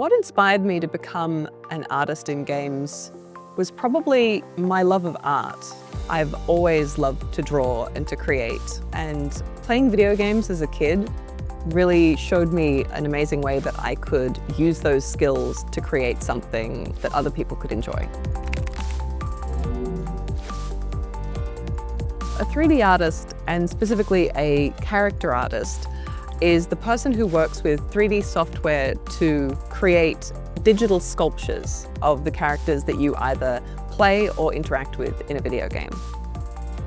What inspired me to become an artist in games was probably my love of art. I've always loved to draw and to create, and playing video games as a kid really showed me an amazing way that I could use those skills to create something that other people could enjoy. A 3D artist, and specifically a character artist, is the person who works with 3D software to create digital sculptures of the characters that you either play or interact with in a video game.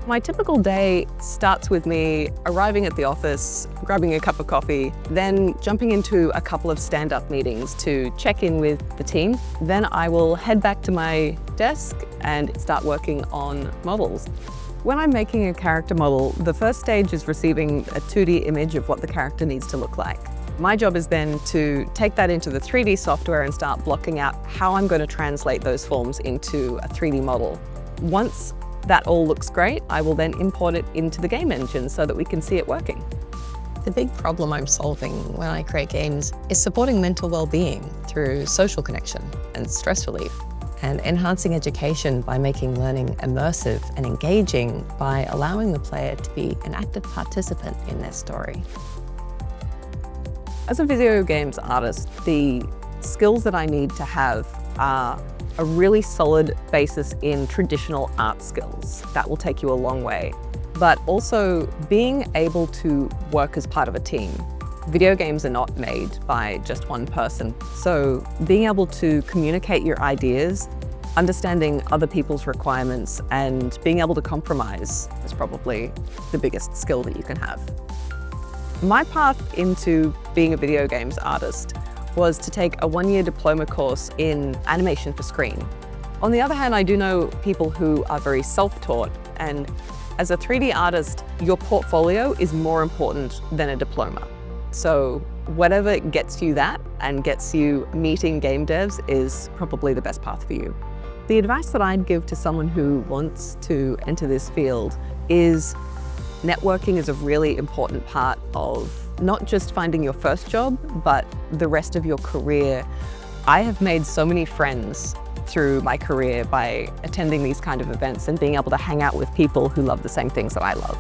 My typical day starts with me arriving at the office, grabbing a cup of coffee, then jumping into a couple of stand-up meetings to check in with the team. Then I will head back to my desk and start working on models. When I'm making a character model, the first stage is receiving a 2D image of what the character needs to look like. My job is then to take that into the 3D software and start blocking out how I'm going to translate those forms into a 3D model. Once that all looks great, I will then import it into the game engine so that we can see it working. The big problem I'm solving when I create games is supporting mental well-being through social connection and stress relief, and enhancing education by making learning immersive and engaging by allowing the player to be an active participant in their story. As a video games artist, the skills that I need to have are a really solid basis in traditional art skills. That will take you a long way. But also being able to work as part of a team. Video games are not made by just one person. So being able to communicate your ideas, understanding other people's requirements, and being able to compromise is probably the biggest skill that you can have. My path into being a video games artist was to take a one-year diploma course in animation for screen. On the other hand, I do know people who are very self-taught, and as a 3D artist, your portfolio is more important than a diploma. So whatever gets you that and gets you meeting game devs is probably the best path for you. The advice that I'd give to someone who wants to enter this field is networking is a really important part of not just finding your first job, but the rest of your career. I have made so many friends through my career by attending these kind of events and being able to hang out with people who love the same things that I love.